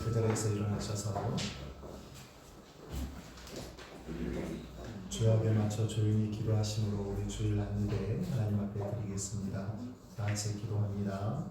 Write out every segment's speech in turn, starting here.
그 자리에서 일어나셔서 주역에 맞춰 조용히 기도하심으로 우리 주일 한 예배 하나님 앞에 드리겠습니다. 다 같이 기도합니다.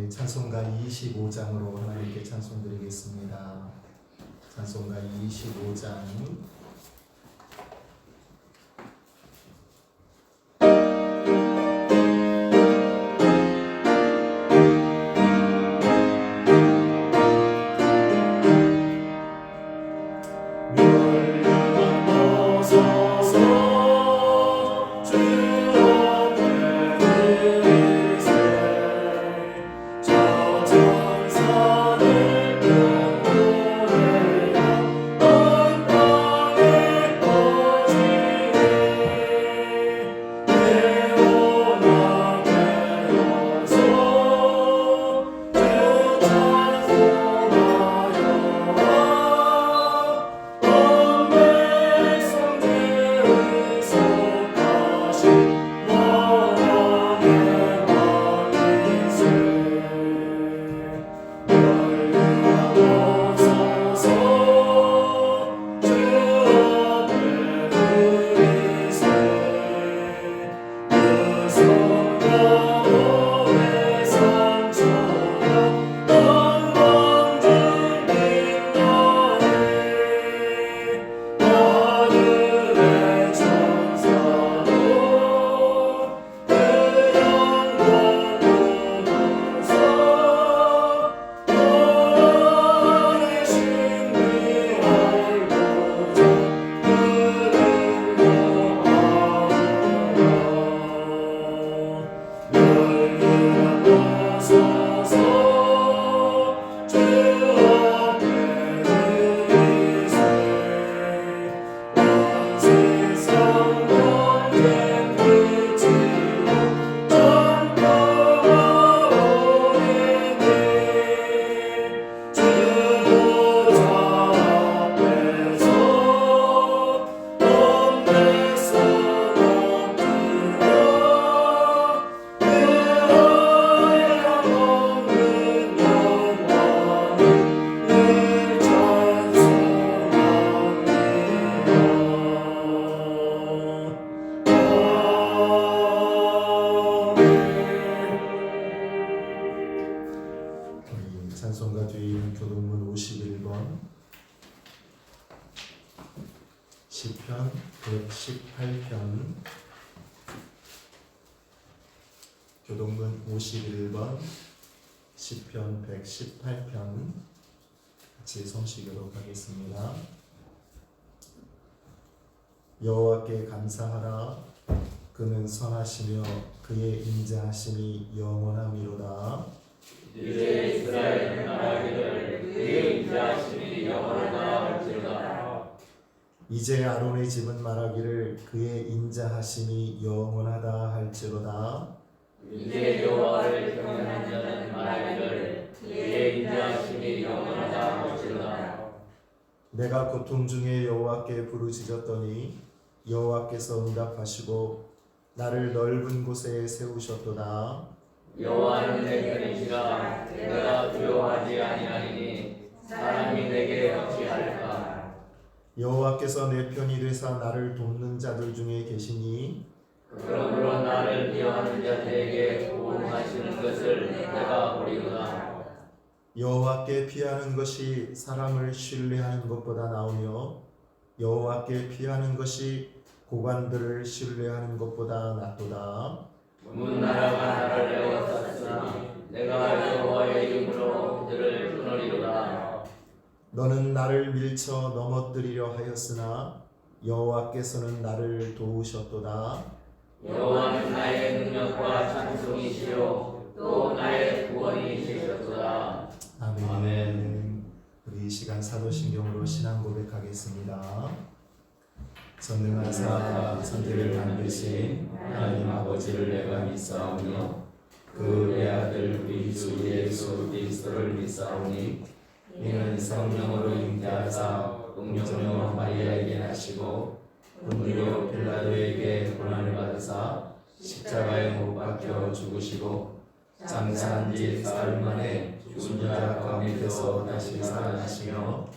우리 찬송가 25장으로 하나님께 찬송 드리겠습니다. 찬송가 25장 찬송가 뒤인 교동문 51번 시편 118편 교동문 51번 시편 118편 같이 성시교독 하겠습니다. 여호와께 감사하라. 그는 선하시며 그의 인자하심이 영원함이로다. 이제 이스라엘은 말하기를 그의 인자하심이 영원하다 할지로다. 이제 아론의 집은 말하기를 그의 인자하심이 영원하다 할지로다. 이제 여호와를 경외하는 자는 말하기를 그의 인자하심이 영원하다 할지로다. 내가 고통 중에 여호와께 부르짖었더니 여호와께서 응답하시고 나를 넓은 곳에 세우셨도다. 여호와는 내 편이시라. 내가 두려워하지 아니하리니 사람이 내게 어찌할까. 여호와께서 내 편이 되사 나를 돕는 자들 중에 계시니 그러므로 나를 미워하는 자들에게 보응하시는 것을 내가 보리로다. 여호와께 피하는 것이 사람을 신뢰하는 것보다 나으며 여호와께 피하는 것이 고관들을 신뢰하는 것보다 낫도다. 문나라가 나를 에워쌌으나 내가 여호와의 이름으로 그들을 끊으리로다. 너는 나를 밀쳐 넘어뜨리려 하였으나 여호와께서는 나를 도우셨도다. 여호와는 나의 능력과 찬송이시요 또 나의 구원이시셨도다. 아멘. 우리 이 시간 사도신경으로 신앙 고백하겠습니다. 전능하사 천지를 만드신 하나님 아버지를 내가 믿사오며 그 외아들 우리 주 예수 그리스도를 믿사오니 이는 성령으로 잉태하사 동정녀 마리아에게 나시고 본디오 빌라도에게 고난을 받으사 십자가에 못 박혀 죽으시고 장사한 지 사흘 만에 죽은 자 가운데서 다시 살아나시며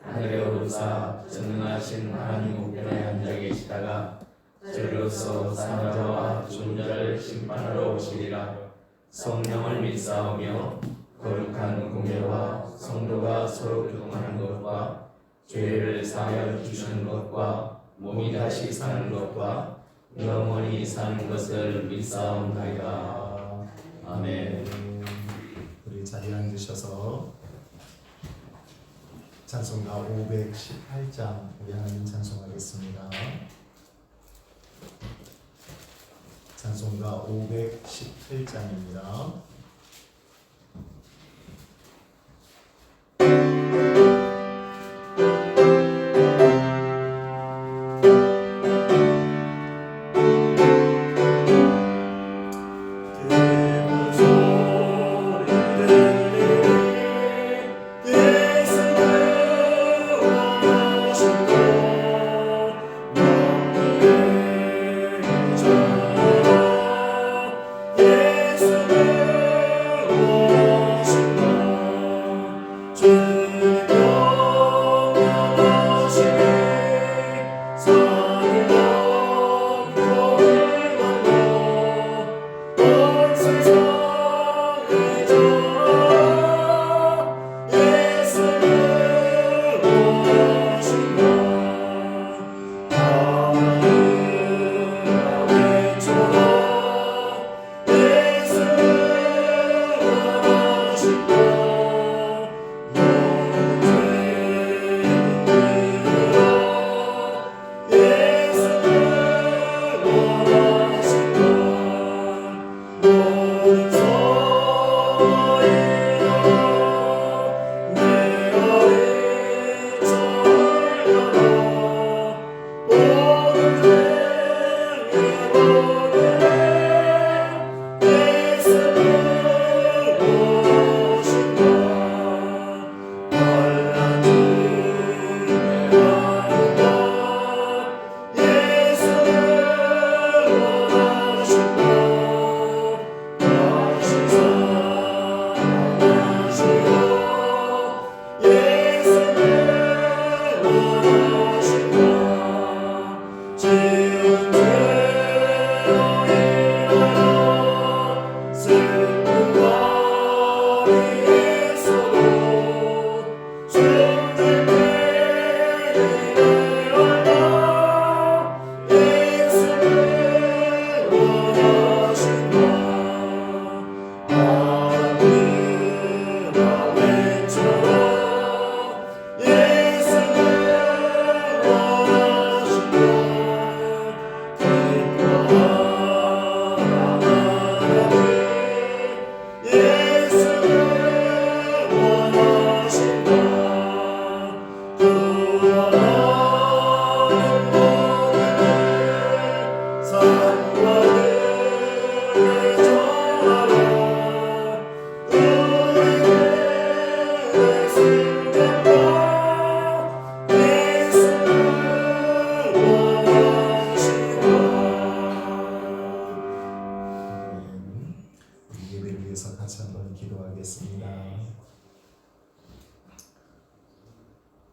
하늘에 오르사 전능하신 하나님 우편에 앉아 계시다가 저리로서 사는 자와 죽은 자를 심판하러 오시리라. 성령을 믿사오며 거룩한 공예와 성도가 서로 교통하는 것과 죄를 사하여 주시는 것과 몸이 다시 사는 것과 영원히 사는 것을 믿사옵나이다. 아멘. 우리 자리에 앉으셔서 찬송가 518장 우리 하나님 찬송하겠습니다. 찬송가 518장입니다.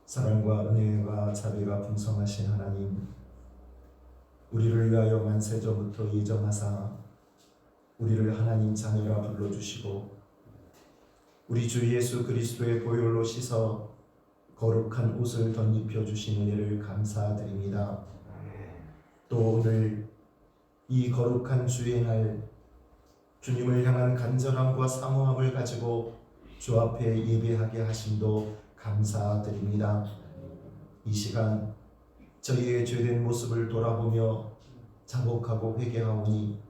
사랑과 은혜와 자비가 풍성하신 하나님, 우리를 위하여 만세전부터 예정하사 우리를 하나님 자녀라 불러주시고 우리 주 예수 그리스도의 보혈로 씻어 거룩한 옷을 덧입혀 주신 은혜를 감사드립니다. 또 오늘 이 거룩한 주의 날 주님을 향한 간절함과 사모함을 가지고 주 앞에 예배하게 하심도 감사드립니다. 이 시간 저희의 죄된 모습을 돌아보며 자복하고 회개하오니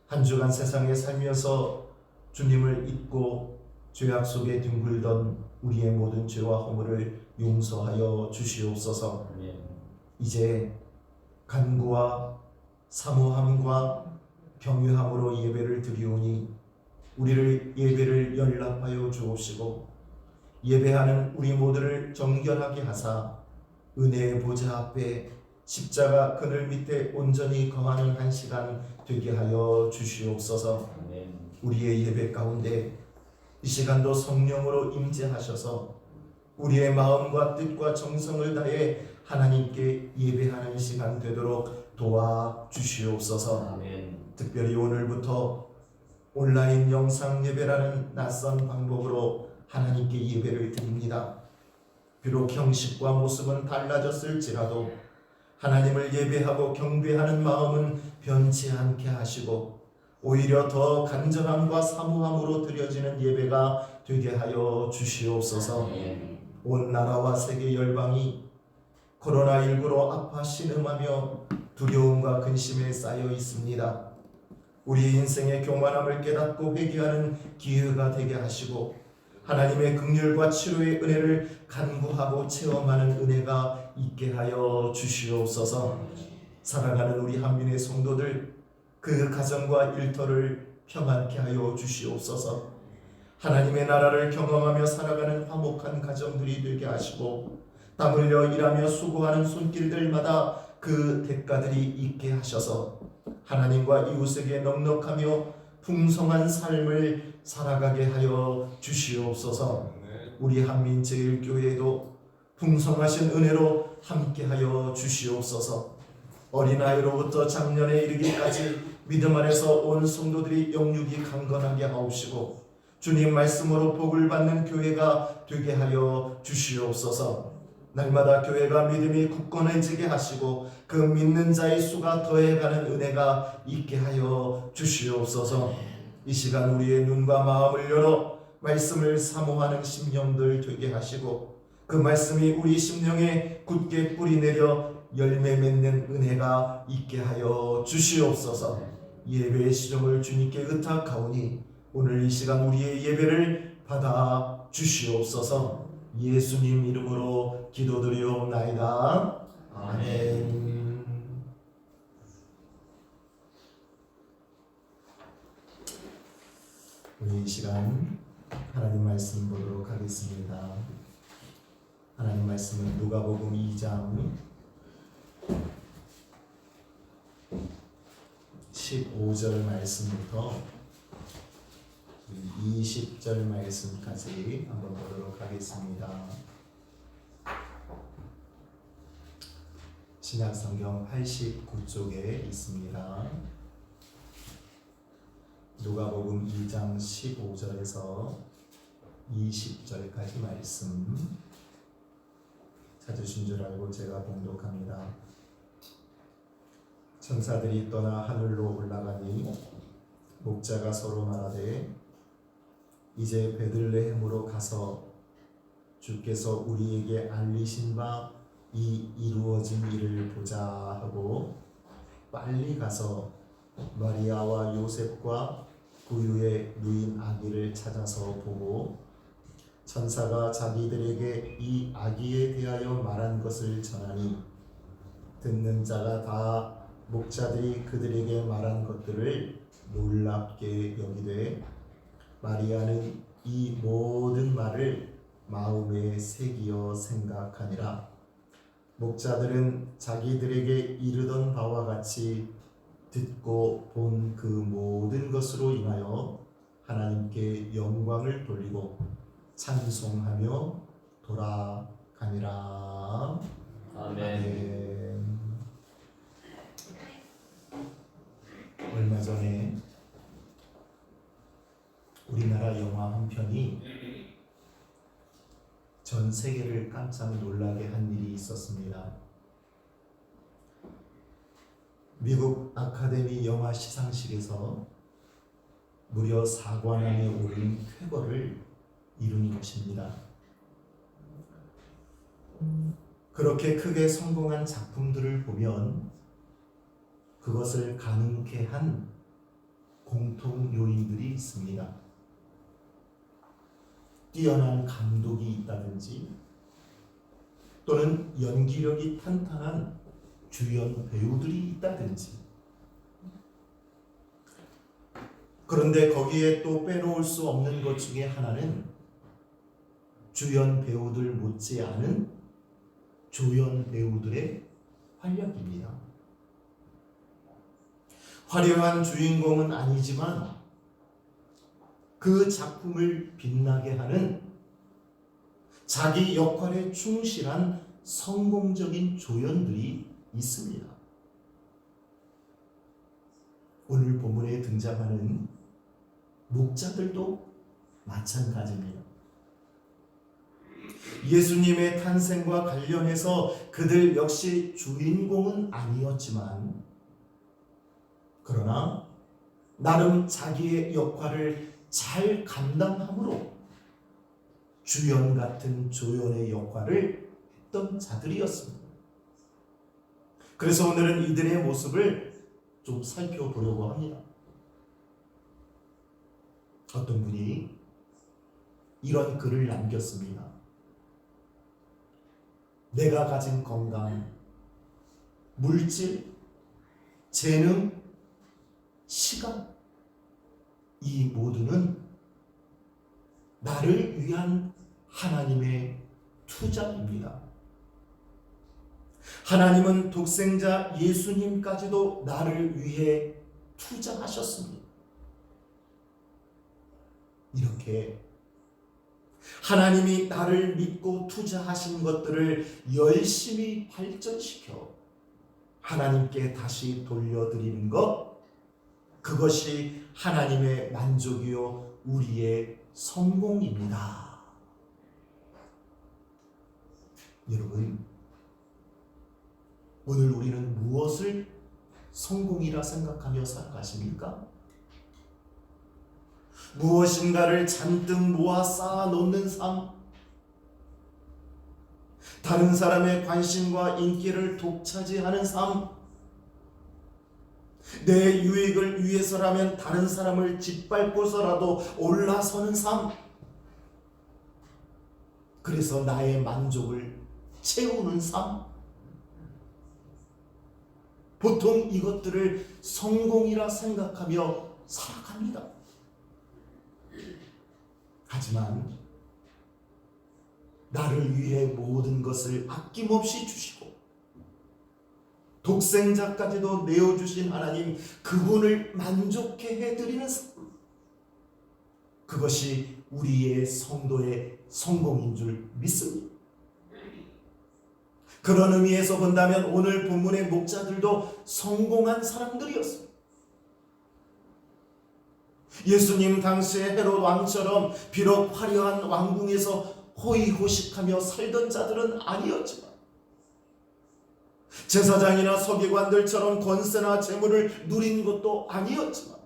한 주간 세상에 살면서 주님을 잊고 죄악 속에 뒹굴던 우리의 모든 죄와 허물을 용서하여 주시옵소서. 이제 간구와 사모함과 경외함으로 예배를 드리오니 우리를 예배를 연락하여 주옵시고 예배하는 우리 모두를 정결하게 하사 은혜의 보좌 앞에 십자가 그늘 밑에 온전히 거하는 한 시간 되게 하여 주시옵소서. 우리의 예배 가운데 이 시간도 성령으로 임재하셔서 우리의 마음과 뜻과 정성을 다해 하나님께 예배하는 시간 되도록 도와주시옵소서. 특별히 오늘부터 온라인 영상 예배라는 낯선 방법으로 하나님께 예배를 드립니다. 비록 형식과 모습은 달라졌을지라도 하나님을 예배하고 경배하는 마음은 변치 않게 하시고 오히려 더 간절함과 사모함으로 드려지는 예배가 되게 하여 주시옵소서. 온 나라와 세계 열방이 코로나19로 아파 신음하며 두려움과 근심에 쌓여 있습니다. 우리 인생의 교만함을 깨닫고 회개하는 기회가 되게 하시고 하나님의 긍휼과 치료의 은혜를 간구하고 체험하는 은혜가 있게 하여 주시옵소서. 살아가는 우리 한민의 성도들 그 가정과 일터를 평안케 하여 주시옵소서. 하나님의 나라를 경험하며 살아가는 화목한 가정들이 되게 하시고 땀 흘려 일하며 수고하는 손길들마다 그 대가들이 있게 하셔서 하나님과 이웃에게 넉넉하며 풍성한 삶을 살아가게 하여 주시옵소서. 우리 한민제일교회도 풍성하신 은혜로 함께하여 주시옵소서. 어린아이로부터 장년에 이르기까지 믿음 안에서 온 성도들이 영육이 강건하게 하옵시고 주님 말씀으로 복을 받는 교회가 되게 하여 주시옵소서. 날마다 교회가 믿음이 굳건해지게 하시고 그 믿는 자의 수가 더해가는 은혜가 있게 하여 주시옵소서. 이 시간 우리의 눈과 마음을 열어 말씀을 사모하는 심령들 되게 하시고 그 말씀이 우리 심령에 굳게 뿌리내려 열매 맺는 은혜가 있게 하여 주시옵소서. 예배의 시종을 주님께 의탁하오니 오늘 이 시간 우리의 예배를 받아 주시옵소서. 예수님 이름으로 기도드리옵나이다. 아멘. 우리 이 시간 하나님 말씀 보도록 하겠습니다. 하나님 말씀은 누가복음 2장 15절 말씀부터 20절 말씀까지 한번 보도록 하겠습니다. 신약성경 89쪽에 있습니다. 누가복음 2장 15절에서 20절까지 말씀 찾으신 줄 알고 제가 봉독합니다. 천사들이 떠나 하늘로 올라가니 목자가 서로 말하되 이제 베들레헴으로 가서 주께서 우리에게 알리신 바 이 이루어진 일을 보자 하고 빨리 가서 마리아와 요셉과 부유의 누인 아기를 찾아서 보고 천사가 자기들에게 이 아기에 대하여 말한 것을 전하니 듣는 자가 다 목자들이 그들에게 말한 것들을 놀랍게 여기되 마리아는 이 모든 말을 마음에 새기어 생각하니라. 목자들은 자기들에게 이르던 바와 같이 듣고 본 그 모든 것으로 인하여 하나님께 영광을 돌리고 찬송하며 돌아가니라. 아멘. 얼마 전에 우리나라 영화 한 편이 전 세계를 깜짝 놀라게 한 일이 있었습니다. 미국 아카데미 영화 시상식에서 무려 4관왕에 오른 쾌거를 이룬 것입니다. 그렇게 크게 성공한 작품들을 보면 그것을 가능케 한 공통 요인들이 있습니다. 뛰어난 감독이 있다든지 또는 연기력이 탄탄한 주연 배우들이 있다든지, 그런데 거기에 또 빼놓을 수 없는 것 중에 하나는 주연 배우들 못지않은 조연 배우들의 활약입니다. 화려한 주인공은 아니지만 그 작품을 빛나게 하는 자기 역할에 충실한 성공적인 조연들이 있습니다. 오늘 본문에 등장하는 목자들도 마찬가지입니다. 예수님의 탄생과 관련해서 그들 역시 주인공은 아니었지만, 그러나 나름 자기의 역할을 잘 감당함으로 주연 같은 조연의 역할을 했던 자들이었습니다. 그래서 오늘은 이들의 모습을 좀 살펴보려고 합니다. 어떤 분이 이런 글을 남겼습니다. 내가 가진 건강, 물질, 재능, 시간, 이 모두는 나를 위한 하나님의 투자입니다. 하나님은 독생자 예수님까지도 나를 위해 투자하셨습니다. 이렇게 하나님이 나를 믿고 투자하신 것들을 열심히 발전시켜 하나님께 다시 돌려드리는 것, 그것이 하나님의 만족이요 우리의 성공입니다. 여러분, 오늘 우리는 무엇을 성공이라 생각하며 살아가십니까? 무엇인가를 잔뜩 모아 쌓아 놓는 삶, 다른 사람의 관심과 인기를 독차지하는 삶, 내 유익을 위해서라면 다른 사람을 짓밟고서라도 올라서는 삶, 그래서 나의 만족을 채우는 삶, 보통 이것들을 성공이라 생각하며 살아갑니다. 하지만 나를 위해 모든 것을 아낌없이 주시고 독생자까지도 내어주신 하나님, 그분을 만족해 해드리는 삶, 그것이 우리의 성도의 성공인 줄 믿습니다. 그런 의미에서 본다면 오늘 본문의 목자들도 성공한 사람들이었습니다. 예수님 당시의 헤롯 왕처럼 비록 화려한 왕궁에서 호의호식하며 살던 자들은 아니었지만, 제사장이나 서기관들처럼 권세나 재물을 누린 것도 아니었지만,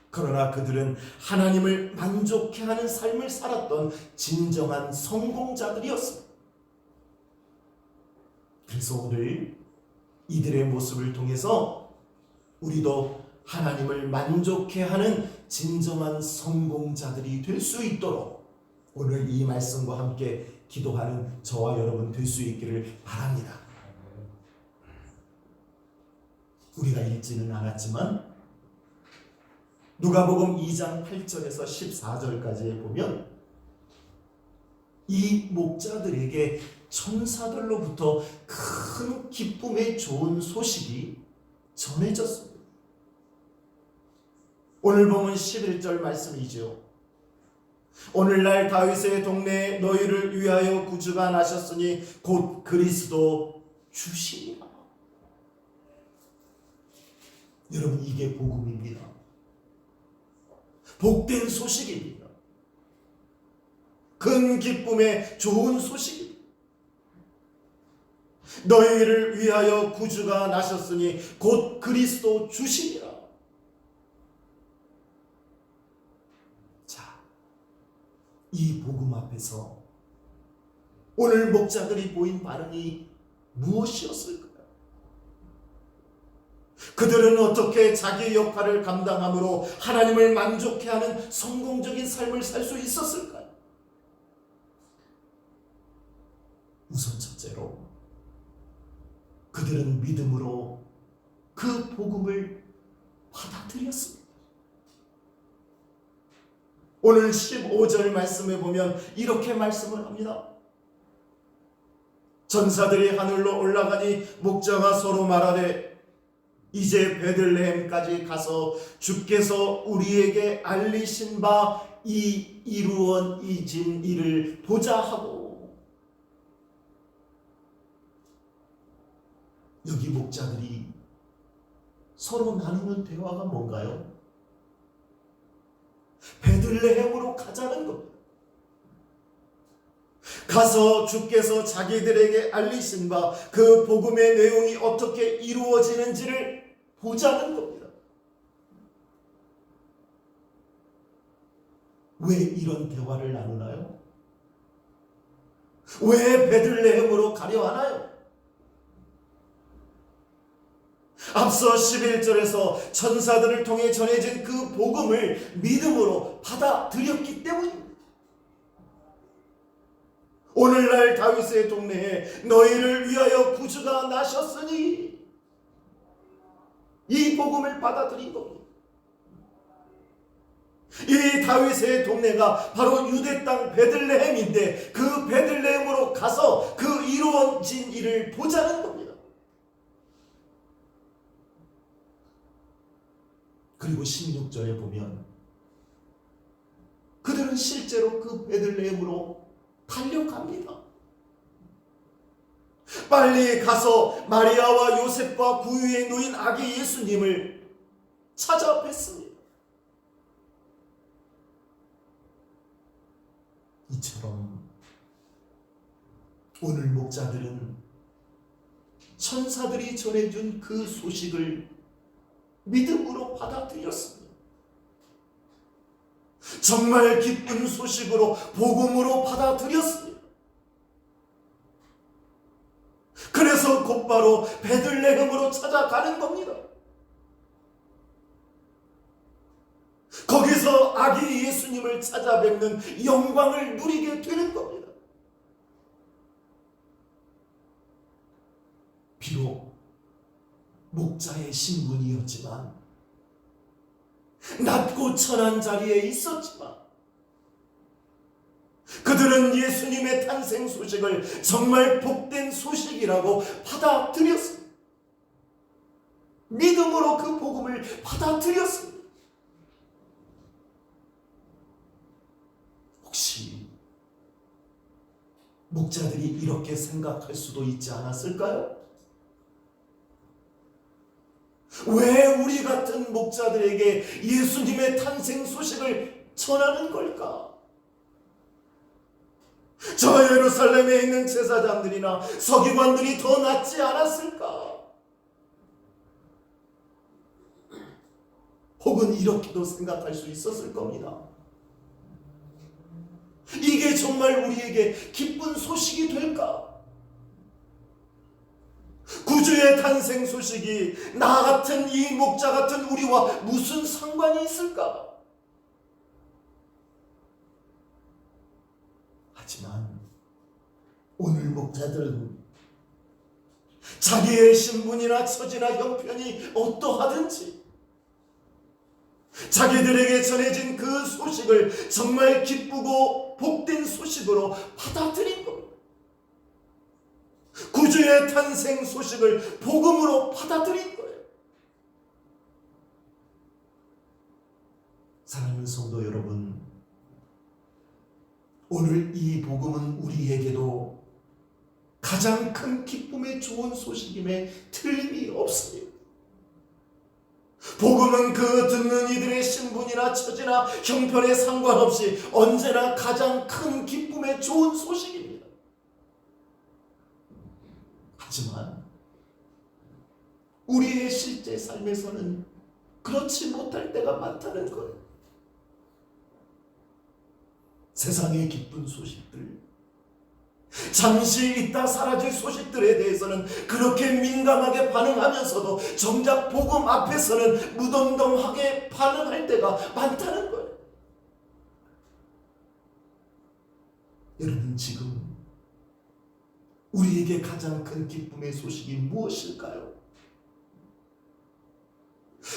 그러나 그들은 하나님을 만족해 하는 삶을 살았던 진정한 성공자들이었습니다. 그래서 오늘 이들의 모습을 통해서 우리도 하나님을 만족해 하는 진정한 성공자들이 될 수 있도록 오늘 이 말씀과 함께 기도하는 저와 여러분 될 수 있기를 바랍니다. 우리가 읽지는 않았지만 누가복음 2장 8절에서 14절까지에 보면 이 목자들에게 천사들로부터 큰 기쁨의 좋은 소식이 전해졌습니다. 오늘 보면 11절 말씀이죠. 오늘날 다윗의 동네에 너희를 위하여 구주가 나셨으니 곧 그리스도 주시니라. 여러분, 이게 복음입니다. 복된 소식입니다. 큰 기쁨의 좋은 소식입니다. 너희를 위하여 구주가 나셨으니 곧 그리스도 주시니라. 자, 이 복음 앞에서 오늘 목자들이 보인 반응이 무엇이었을까요? 그들은 어떻게 자기의 역할을 감당함으로 하나님을 만족해 하는 성공적인 삶을 살 수 있었을까요? 우선 첫째로 그들은 믿음으로 그 복음을 받아들였습니다. 오늘 15절 말씀에 보면 이렇게 말씀을 합니다. 전사들이 하늘로 올라가니 목자가 서로 말하되 이제 베들레헴까지 가서 주께서 우리에게 알리신 바 이 이루어진 일을 보자 하고. 여기 목자들이 서로 나누는 대화가 뭔가요? 베들레헴으로 가자는 겁니다. 가서 주께서 자기들에게 알리신 바 그 복음의 내용이 어떻게 이루어지는지를 보자는 겁니다. 왜 이런 대화를 나누나요? 왜 베들레헴으로 가려 하나요? 앞서 11절에서 천사들을 통해 전해진 그 복음을 믿음으로 받아들였기 때문입니다. 오늘날 다윗의 동네에 너희를 위하여 구주가 나셨으니 이 복음을 받아들인 겁니다. 이 다윗의 동네가 바로 유대 땅 베들레헴인데 그 베들레헴으로 가서 그 이루어진 일을 보자는 겁니다. 그리고 16절에 보면 그들은 실제로 그 베들레헴으로 달려갑니다. 빨리 가서 마리아와 요셉과 구유에 놓인 아기 예수님을 찾아뵀습니다. 이처럼 오늘 목자들은 천사들이 전해준 그 소식을 믿음으로 받아들였습니다. 정말 기쁜 소식으로 복음으로 받아들였습니다. 그래서 곧바로 베들레헴으로 찾아가는 겁니다. 거기서 아기 예수님을 찾아뵙는 영광을 누리게 되는 겁니다. 비록 목자의 신분이었지만 낮고 천한 자리에 있었지만 그들은 예수님의 탄생 소식을 정말 복된 소식이라고 받아들였습니다. 믿음으로 그 복음을 받아들였습니다. 혹시 목자들이 이렇게 생각할 수도 있지 않았을까요? 왜 우리 같은 목자들에게 예수님의 탄생 소식을 전하는 걸까? 저 예루살렘에 있는 제사장들이나 서기관들이 더 낫지 않았을까? 혹은 이렇게도 생각할 수 있었을 겁니다. 이게 정말 우리에게 기쁜 소식이 될까? 구주의 탄생 소식이 나 같은 이 목자 같은 우리와 무슨 상관이 있을까? 하지만 오늘 목자들은 자기의 신분이나 처지나 형편이 어떠하든지 자기들에게 전해진 그 소식을 정말 기쁘고 복된 소식으로 받아들인 겁니다. 구주의 탄생 소식을 복음으로 받아들인 거예요. 사랑하는 성도 여러분, 오늘 이 복음은 우리에게도 가장 큰 기쁨의 좋은 소식임에 틀림이 없습니다. 복음은 그 듣는 이들의 신분이나 처지나 형편에 상관없이 언제나 가장 큰 기쁨의 좋은 소식입니다. 하지만 우리의 실제 삶에서는 그렇지 못할 때가 많다는 거예요. 세상의 기쁜 소식들, 잠시 있다 사라질 소식들에 대해서는 그렇게 민감하게 반응하면서도 정작 복음 앞에서는 무덤덤하게 반응할 때가 많다는 거예요. 여러분, 지금 우리에게 가장 큰 기쁨의 소식이 무엇일까요?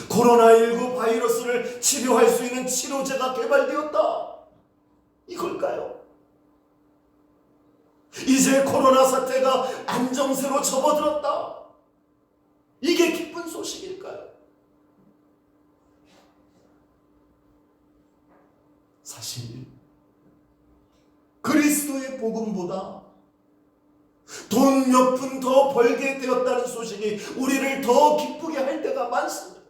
코로나19 바이러스를 치료할 수 있는 치료제가 개발되었다, 이걸까요? 이제 코로나 사태가 안정세로 접어들었다, 이게 기쁜 소식일까요? 사실 그리스도의 복음보다 돈 몇 푼 더 벌게 되었다는 소식이 우리를 더 기쁘게 할 때가 많습니다.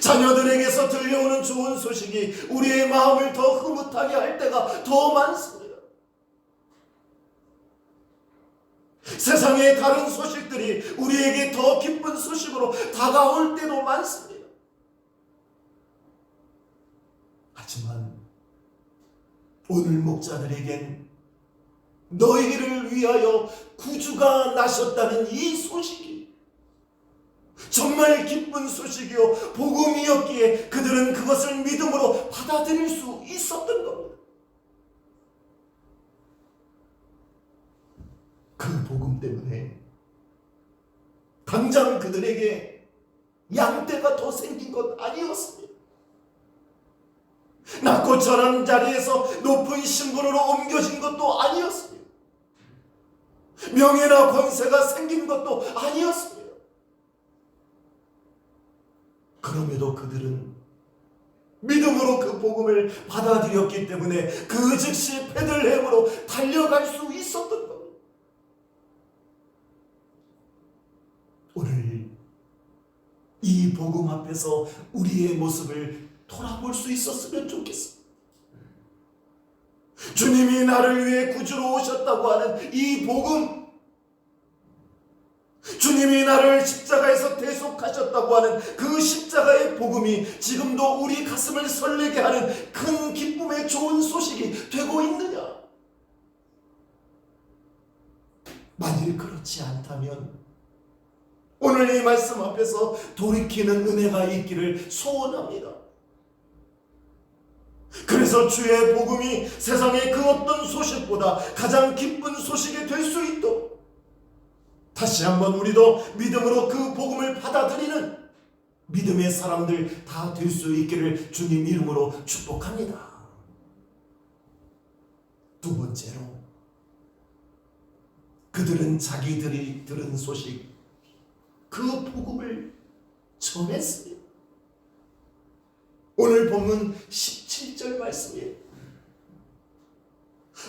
자녀들에게서 들려오는 좋은 소식이 우리의 마음을 더 흐뭇하게 할 때가 더 많습니다. 세상의 다른 소식들이 우리에게 더 기쁜 소식으로 다가올 때도 많습니다. 하지만 오늘 목자들에겐 너희를 위하여 구주가 나셨다는 이 소식이 정말 기쁜 소식이요 복음이었기에 그들은 그것을 믿음으로 받아들일 수 있었던 겁니다. 그 복음 때문에 당장 그들에게 양떼가 더 생긴 것 아니었습니다. 낮고 전한 자리에서 높은 신분으로 옮겨진 것도 아니었습니다. 명예나 권세가 생긴 것도 아니었습니다. 그럼에도 그들은 믿음으로 그 복음을 받아들였기 때문에 그 즉시 베들레헴으로 달려갈 수 있었던 겁니다. 오늘 이 복음 앞에서 우리의 모습을 돌아볼 수 있었으면 좋겠습니다. 주님이 나를 위해 구주로 오셨다고 하는 이 복음, 주님이 나를 십자가에서 대속하셨다고 하는 그 십자가의 복음이 지금도 우리 가슴을 설레게 하는 큰 기쁨의 좋은 소식이 되고 있느냐? 만일 그렇지 않다면 오늘 이 말씀 앞에서 돌이키는 은혜가 있기를 소원합니다. 그래서 주의 복음이 세상의 그 어떤 소식보다 가장 기쁜 소식이 될 수 있도록 다시 한번 우리도 믿음으로 그 복음을 받아들이는 믿음의 사람들 다 될 수 있기를 주님 이름으로 축복합니다. 두 번째로, 그들은 자기들이 들은 소식, 그 복음을 전했습니다. 오늘 본문 17절 말씀이에요.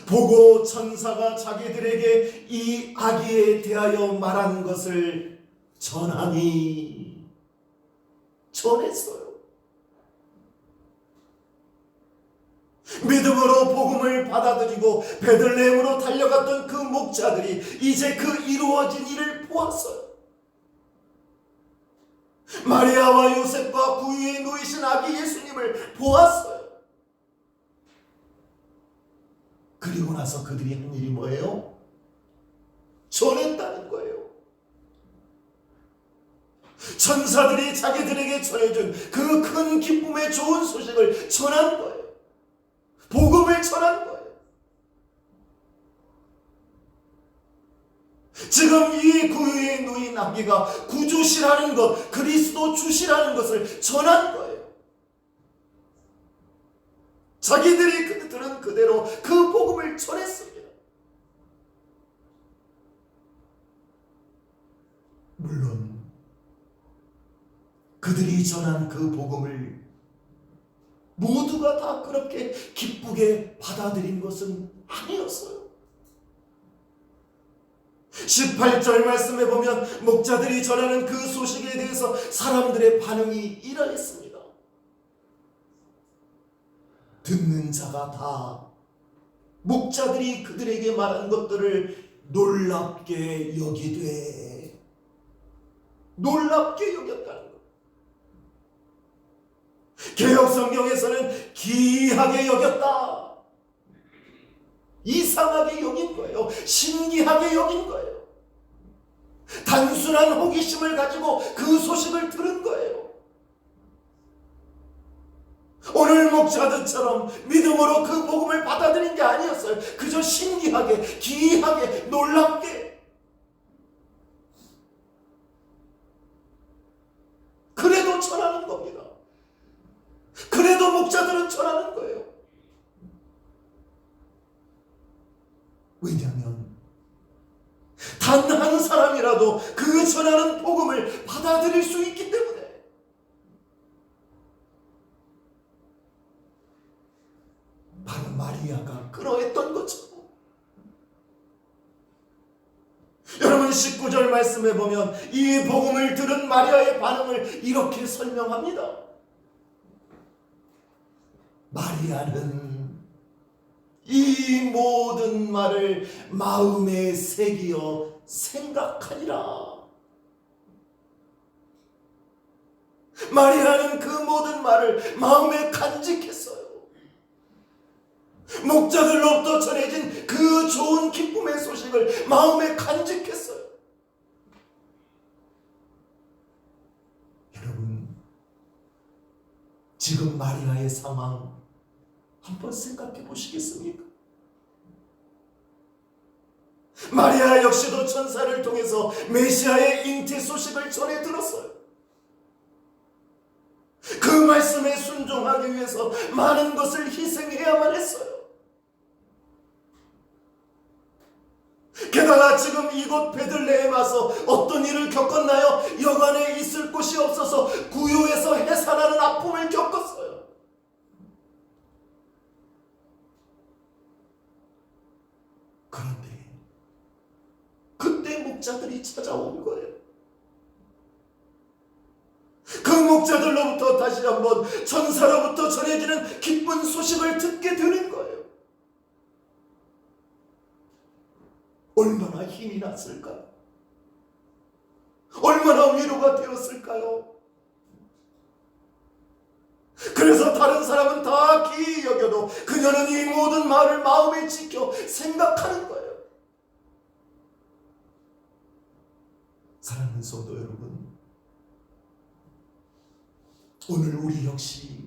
보고 천사가 자기들에게 이 아기에 대하여 말한 것을 전하니, 전했어요. 믿음으로 복음을 받아들이고 베들레헴으로 달려갔던 그 목자들이 이제 그 이루어진 일을 보았어요. 마리아와 요셉과 구유에 놓이신 아기 예수님을 보았어요. 그리고 나서 그들이 한 일이 뭐예요? 전했다는 거예요. 천사들이 자기들에게 전해준 그 큰 기쁨의 좋은 소식을 전한 거예요. 복음을 전한 거예요. 지금 이 구유에 놓인 아기가 구주시라는 것, 그리스도 주시라는 것을 전한 거예요. 자기들이 그들은 그대로 그 복음을 전했습니다. 물론 그들이 전한 그 복음을 모두가 다 그렇게 기쁘게 받아들인 것은 아니었어요. 18절 말씀에 보면 목자들이 전하는 그 소식에 대해서 사람들의 반응이 이러했습니다. 듣는 자가 다 목자들이 그들에게 말한 것들을 놀랍게 여기되, 놀랍게 여겼다는 것. 개혁성경에서는 기이하게 여겼다, 이상하게 여긴 거예요. 신기하게 여긴 거예요. 단순한 호기심을 가지고 그 소식을 들은 거예요. 오늘 목자들처럼 믿음으로 그 복음을 받아들인 게 아니었어요. 그저 신기하게, 기이하게, 놀랍게. 그래도 전하는 겁니다. 그래도 목자들은 전하는 거예요. 왜냐하면 단 한 사람이라도 그 전하는 복음을 받아들일 수 있기 때문에. 바로 마리아가 그러했던 것처럼. 여러분 19절 말씀에 보면 이 복음을 들은 마리아의 반응을 이렇게 설명합니다. 마리아는 이 모든 말을 마음에 새기어 생각하니라. 마리아는 그 모든 말을 마음에 간직했어요. 목자들로부터 전해진 그 좋은 기쁨의 소식을 마음에 간직했어요. 여러분, 지금 마리아의 상황 한번 생각해 보시겠습니까? 마리아 역시도 천사를 통해서 메시아의 잉태 소식을 전해 들었어요. 그 말씀에 순종하기 위해서 많은 것을 희생해야만 했어요. 게다가 지금 이곳 베들레헴 와서 어떤 일을 겪었나요? 여관에 있을 곳이 없어서 구요에서 해산하는 아픔을 겪었어요. 그런데 그때 목자들이 찾아온 거예요. 그 목자들로부터 다시 한번 천사로부터 전해지는 기쁜 소식을 듣게 되는 거예요. 얼마나 힘이 났을까요? 얼마나 위로가 되었을까요? 그래서 다른 사람은 다 기이 여겨도 그녀는 이 모든 말을 마음에 지켜 생각하는 거예요. 사랑하는 성도 여러분, 오늘 우리 역시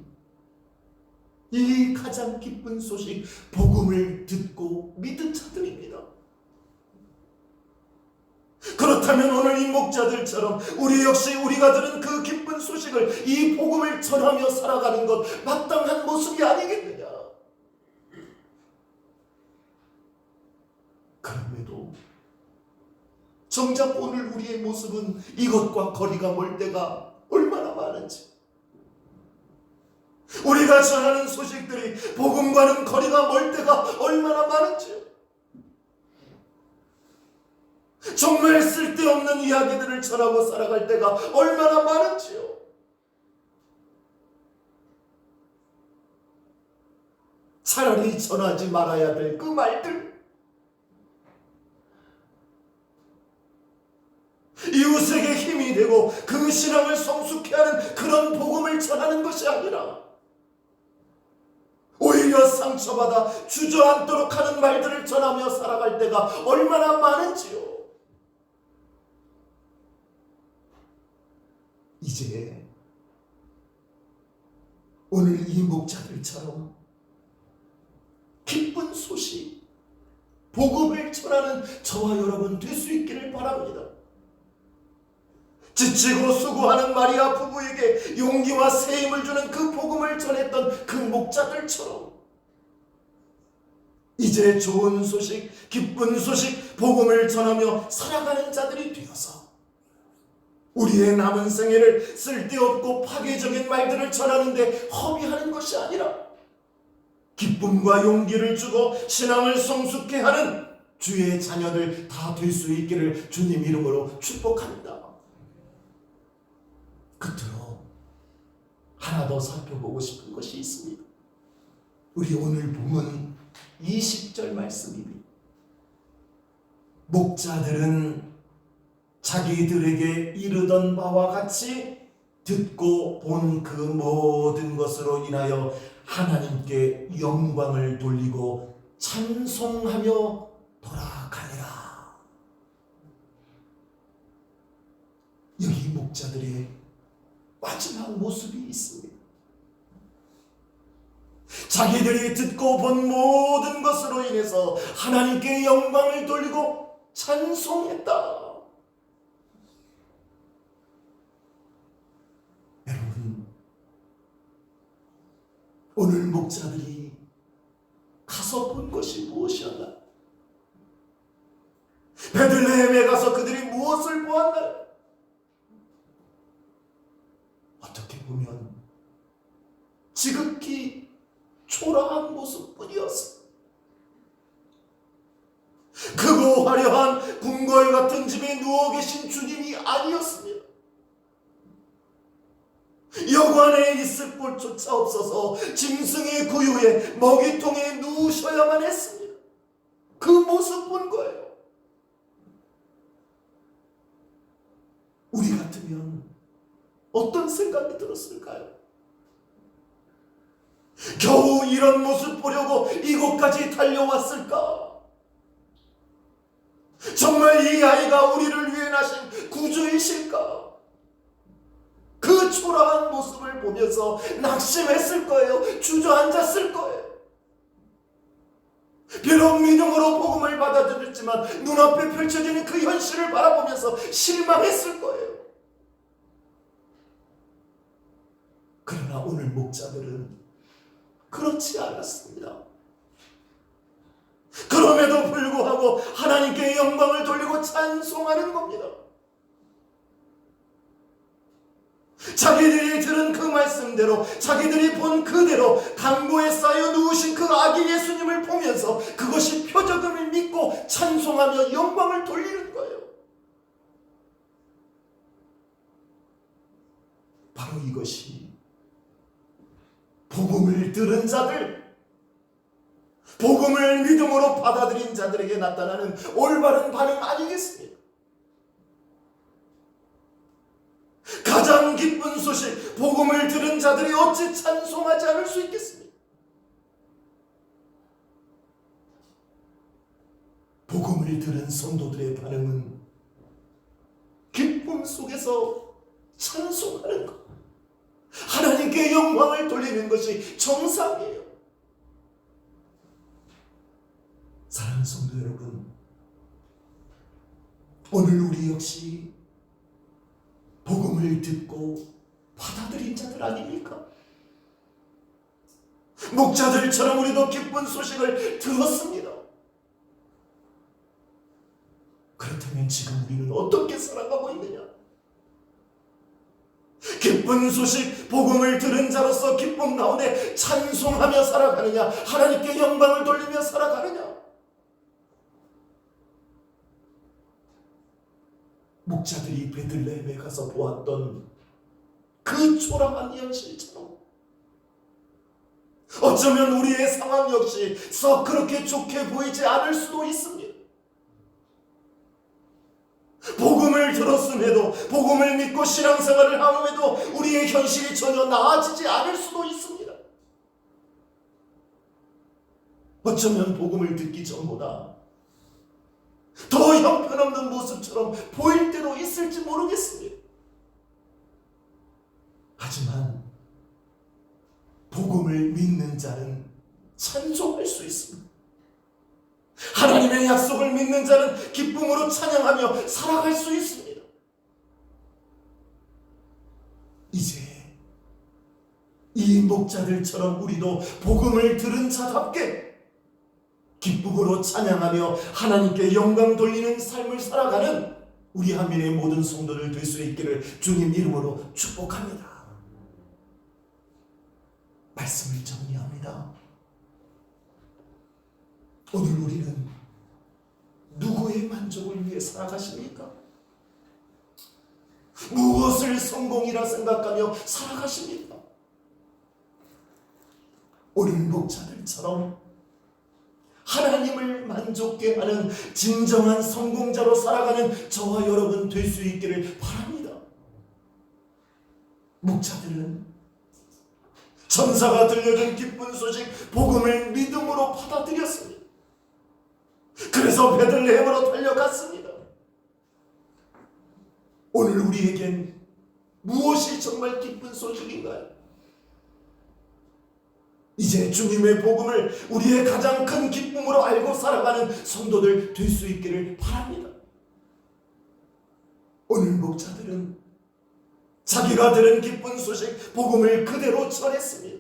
이 가장 기쁜 소식 복음을 듣고 믿은 자들입니다. 그렇다면 오늘 이 목자들처럼 우리 역시 우리가 들은 그 기쁜 소식을, 이 복음을 전하며 살아가는 것 마땅한 모습이 아니겠느냐. 그럼에도 정작 오늘 우리의 모습은 이것과 거리가 멀 때가 얼마나 많은지, 우리가 전하는 소식들이 복음과는 거리가 멀 때가 얼마나 많은지요. 정말 쓸데없는 이야기들을 전하고 살아갈 때가 얼마나 많은지요. 차라리 전하지 말아야 될 그 말들, 이웃에게 힘이 되고 그 신앙을 성숙케 하는 그런 복음을 전하는 것이 아니라 오히려 상처받아 주저앉도록 하는 말들을 전하며 살아갈 때가 얼마나 많은지요. 이제 오늘 이 목자들처럼 기쁜 소식, 복음을 전하는 저와 여러분 될 수 있기를 바랍니다. 지치고 수고하는 마리아 부부에게 용기와 새 힘을 주는 그 복음을 전했던 그 목자들처럼 이제 좋은 소식, 기쁜 소식, 복음을 전하며 살아가는 자들이 되어서 우리의 남은 생애를 쓸데없고 파괴적인 말들을 전하는데 허비하는 것이 아니라 기쁨과 용기를 주고 신앙을 성숙케 하는 주의 자녀들 다 될 수 있기를 주님 이름으로 축복합니다. 끝으로 하나 더 살펴보고 싶은 것이 있습니다. 우리 오늘 본문 20절 말씀입니다. 목자들은 자기들에게 이르던 바와 같이 듣고 본 그 모든 것으로 인하여 하나님께 영광을 돌리고 찬송하며 돌아가니라. 여기 목자들의 마지막 모습이 있습니다. 자기들이 듣고 본 모든 것으로 인해서 하나님께 영광을 돌리고 찬송했다. 여러분, 오늘 목자들이 가서 본 것이 무엇이었나? 베들레헴에 가서 그들이 무엇을 보았나? 어떻게 보면 지극히 초라한 모습뿐이었어. 크고 화려한 궁궐 같은 집에 누워 계신 주님이 아니었습니다. 여관에 있을 곳조차 없어서 짐승의 구유에 먹이통에 누우셔야만 했습니다. 그 모습 본 거예요. 우리 같으면 어떤 생각이 들었을까요? 겨우 이런 모습 보려고 이곳까지 달려왔을까? 정말 이 아이가 우리를 위해 나신 구주이실까? 그 초라한 모습을 보면서 낙심했을 거예요. 주저앉았을 거예요. 비록 믿음으로 복음을 받아들였지만 눈앞에 펼쳐지는 그 현실을 바라보면서 실망했을 거예요. 그러나 오늘 목자들은 그렇지 않았습니다. 그럼에도 불구하고 하나님께 영광을 돌리고 찬송하는 겁니다. 자기들이 들은 그 말씀대로, 자기들이 본 그대로 강보에 쌓여 누우신 그 아기 예수님을 보면서 그것이 표적임을 믿고 찬송하며 영광을 돌리는 거예요. 바로 이것이 복음을 들은 자들, 복음을 믿음으로 받아들인 자들에게 나타나는 올바른 반응 아니겠습니까? 가장 기쁜 소식, 복음을 들은 자들이 어찌 찬송하지 않을 수 있겠습니까? 복음을 들은 성도들의 반응은 기쁨 속에서 찬송하는 것, 하나님께 영광을 돌리는 것이 정상이에요. 사랑하는 성도 여러분, 오늘 우리 역시 복음을 듣고 받아들인 자들 아닙니까? 목자들처럼 우리도 기쁜 소식을 들었습니다. 그렇다면 지금 우리는 어떻게 살아가고 있느냐? 기쁜 소식, 복음을 들은 자로서 기쁨 가운데 찬송하며 살아가느냐? 하나님께 영광을 돌리며 살아가느냐? 목자들이 베들레헴에 가서 보았던 그 초라한 현실처럼 어쩌면 우리의 상황 역시 썩 그렇게 좋게 보이지 않을 수도 있습니다. 복음을 들었음에도, 복음을 믿고 신앙생활을 함에도 우리의 현실이 전혀 나아지지 않을 수도 있습니다. 어쩌면 복음을 듣기 전보다 더 형편없는 모습처럼 보일 때도 있을지 모르겠습니다. 하지만 복음을 믿는 자는 찬송할 수 있습니다. 하나님의 약속을 믿는 자는 기쁨으로 찬양하며 살아갈 수 있습니다. 이제 이 목자들처럼 우리도 복음을 들은 자답게 기쁨으로 찬양하며 하나님께 영광 돌리는 삶을 살아가는 우리 한민의 모든 성도들 될 수 있기를 주님 이름으로 축복합니다. 말씀을 정리합니다. 오늘 우리는 누구의 만족을 위해 살아가십니까? 무엇을 성공이라 생각하며 살아가십니까? 오늘 목자들처럼 하나님을 만족게 하는 진정한 성공자로 살아가는 저와 여러분 될 수 있기를 바랍니다. 목자들은 천사가 들려준 기쁜 소식, 복음을 믿음으로 받아들였습니다. 그래서 베들레헴으로 달려갔습니다. 오늘 우리에겐 무엇이 정말 기쁜 소식인가요? 이제 주님의 복음을 우리의 가장 큰 기쁨으로 알고 살아가는 성도들 될 수 있기를 바랍니다. 오늘 목자들은 자기가 들은 기쁜 소식 복음을 그대로 전했습니다.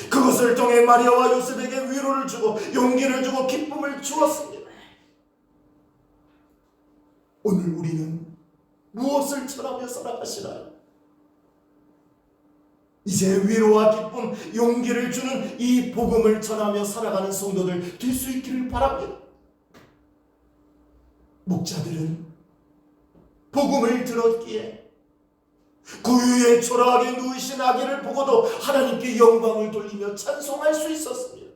그것을 통해 마리아와 요셉에게 위로를 주고 용기를 주고 기쁨을 주었습니다. 오늘 우리는 무엇을 전하며 살아가시나요? 이제 위로와 기쁨, 용기를 주는 이 복음을 전하며 살아가는 성도들 될 수 있기를 바랍니다. 목자들은 복음을 들었기에 구유에 초라하게 누이신 아기를 보고도 하나님께 영광을 돌리며 찬송할 수 있었습니다.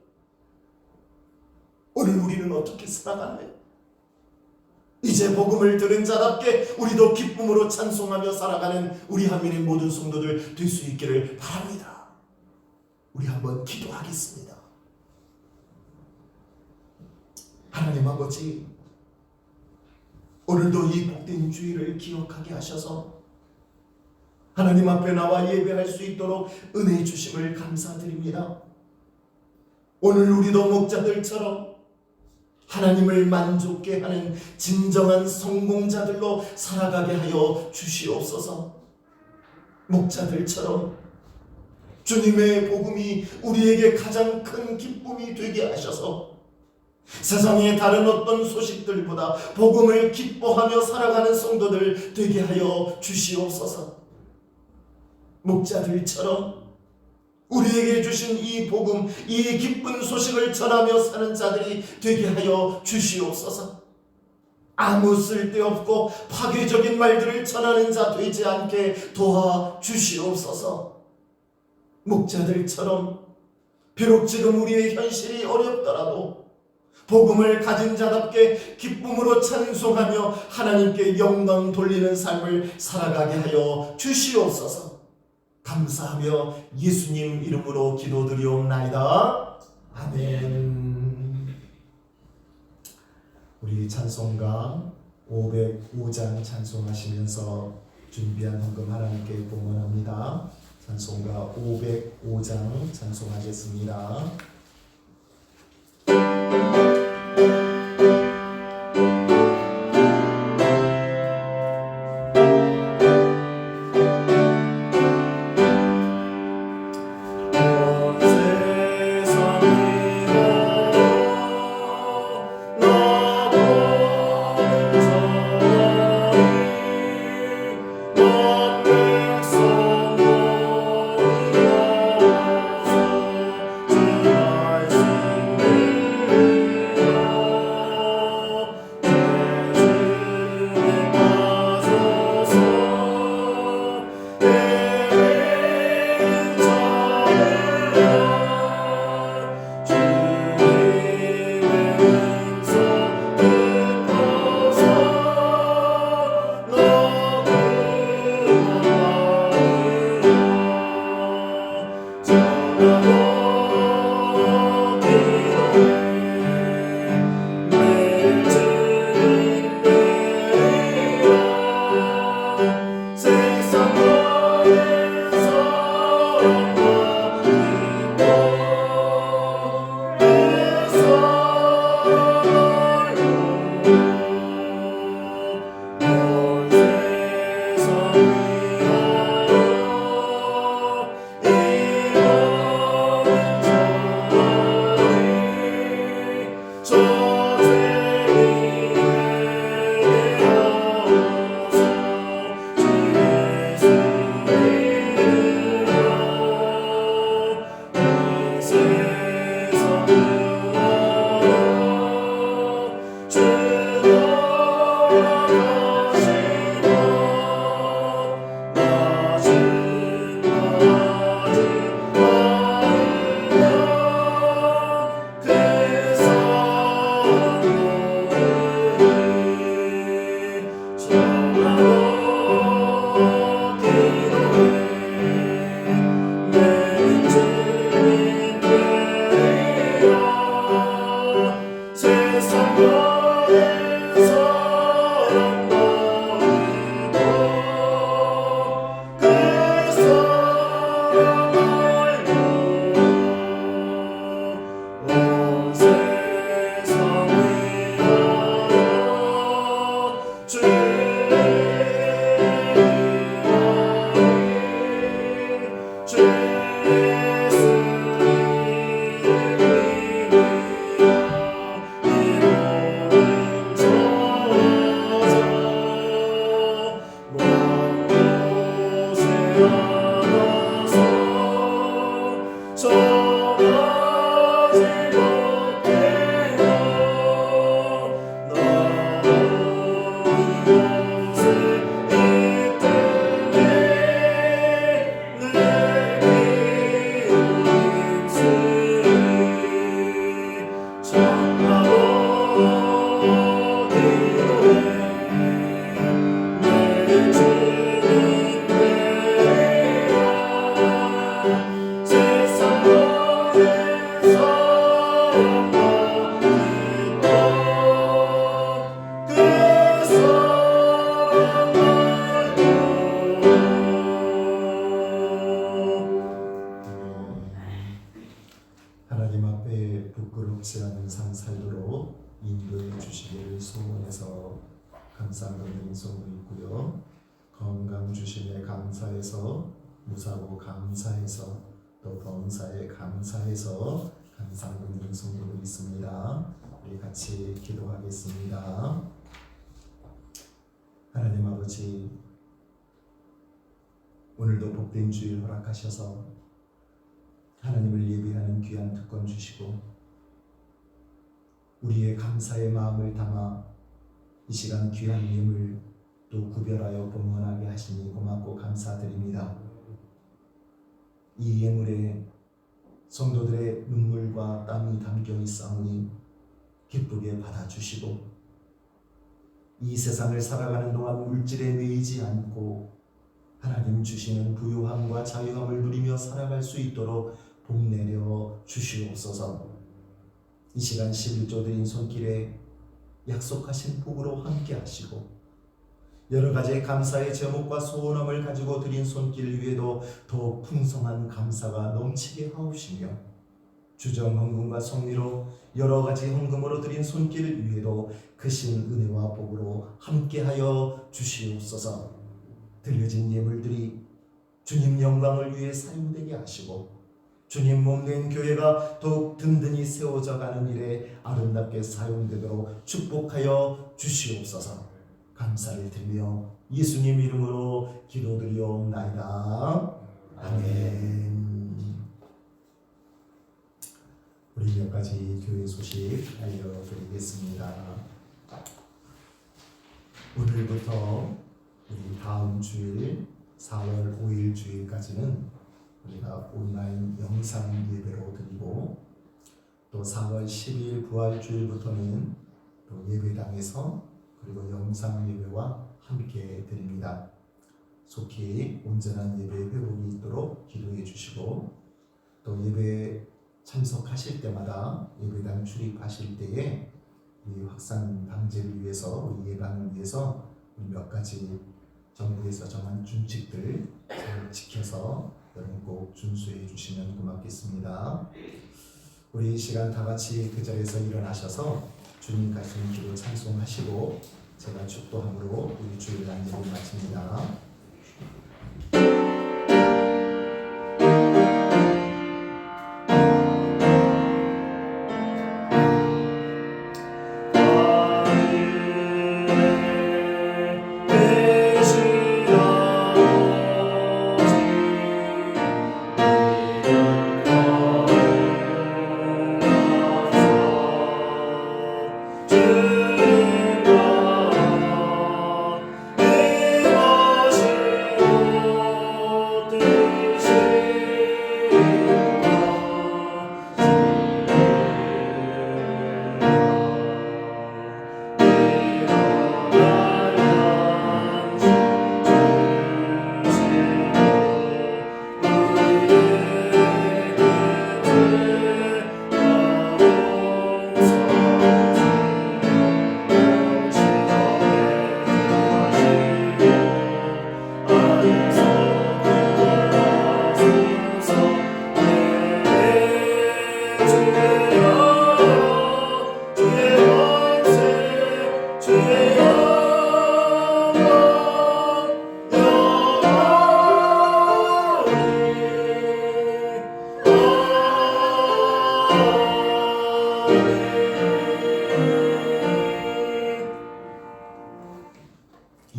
오늘 우리는 어떻게 살아가나요? 이제 복음을 들은 자답게 우리도 기쁨으로 찬송하며 살아가는 우리 한민의 모든 성도들 될 수 있기를 바랍니다. 우리 한번 기도하겠습니다. 하나님 아버지, 오늘도 이 복된 주일을 기억하게 하셔서 하나님 앞에 나와 예배할 수 있도록 은혜 주심을 감사드립니다. 오늘 우리도 목자들처럼 하나님을 만족케 하는 진정한 성공자들로 살아가게 하여 주시옵소서. 목자들처럼 주님의 복음이 우리에게 가장 큰 기쁨이 되게 하셔서 세상의 다른 어떤 소식들보다 복음을 기뻐하며 살아가는 성도들 되게 하여 주시옵소서. 목자들처럼 우리에게 주신 이 복음, 이 기쁜 소식을 전하며 사는 자들이 되게 하여 주시옵소서. 아무 쓸데없고 파괴적인 말들을 전하는 자 되지 않게 도와 주시옵소서. 목자들처럼 비록 지금 우리의 현실이 어렵더라도 복음을 가진 자답게 기쁨으로 찬송하며 하나님께 영광 돌리는 삶을 살아가게 하여 주시옵소서. 감사하며 예수님 이름으로 기도드리옵나이다. 아멘. 우리 찬송가 505장 찬송하시면서 준비한 헌금 하나님께 봉헌합니다. 찬송가 505장 찬송하겠습니다. 감사드리는 성도 있고요. 건강 주심에 감사해서, 무사고 감사해서, 또 범사에 감사해서 감사드리는 성도도 있습니다. 우리 같이 기도하겠습니다. 하나님 아버지, 오늘도 복된 주일 허락하셔서 하나님을 예배하는 귀한 특권 주시고 우리의 감사의 마음을 담아 이 시간 귀한 예물 또 구별하여 봉헌하게 하시니 고맙고 감사드립니다. 이 예물에 성도들의 눈물과 땀이 담겨 있사오니 기쁘게 받아주시고 이 세상을 살아가는 동안 물질에 매이지 않고 하나님 주시는 부유함과 자유함을 누리며 살아갈 수 있도록 복내려 주시옵소서. 이 시간 11조 드린 손길에 약속하신 복으로 함께 하시고 여러 가지 감사의 제목과 소원함을 가지고 드린 손길 위에도 더 풍성한 감사가 넘치게 하옵시며 주정 헌금과 성리로 여러 가지 헌금으로 드린 손길 위에도 크신 은혜와 복으로 함께하여 주시옵소서. 드려진 예물들이 주님 영광을 위해 사용되게 하시고 주님 몸된 교회가 더욱 든든히 세워져 가는 일에 아름답게 사용되도록 축복하여 주시옵소서. 감사를 드리며 예수님 이름으로 기도드리옵나이다. 아멘. 우리 몇 가지 교회 소식 알려드리겠습니다. 오늘부터 우리 다음 주일 4월 5일 주일까지는 우리가 온라인 영상 예배로 드리고 또 4월 10일 부활주일부터는 또 예배당에서 그리고 영상 예배와 함께 드립니다. 속히 온전한 예배 회복이 있도록 기도해 주시고 또 예배 참석하실 때마다 예배당 출입하실 때에 이 확산 방지를 위해서 우리 예방을 위해서 몇 가지 정부에서 정한 준칙들 잘 지켜서 여러분 꼭 준수해 주시면 고맙겠습니다. 우리 이 시간 다 같이 그 자리에서 일어나셔서 주님 가신 길을 찬송하시고 제가 축도함으로 우리 주일날 예배 마칩니다.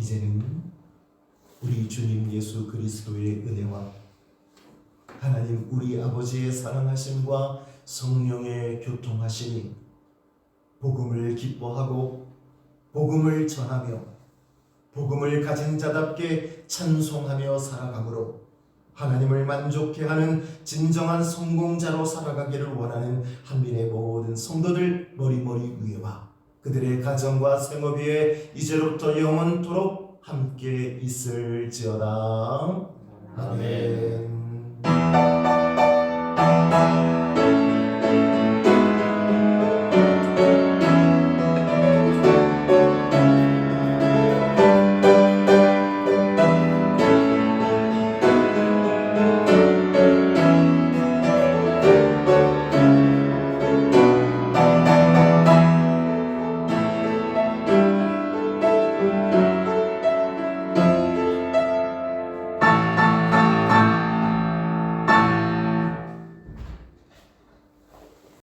이제는 우리 주님 예수 그리스도의 은혜와 하나님 우리 아버지의 사랑하심과 성령의 교통하심이 복음을 기뻐하고 복음을 전하며 복음을 가진 자답게 찬송하며 살아가므로 하나님을 만족해 하는 진정한 성공자로 살아가기를 원하는 한민의 모든 성도들 머리머리 위에와 그들의 가정과 생업 위에 이제로부터 영원토록 함께 있을지어다. 아멘.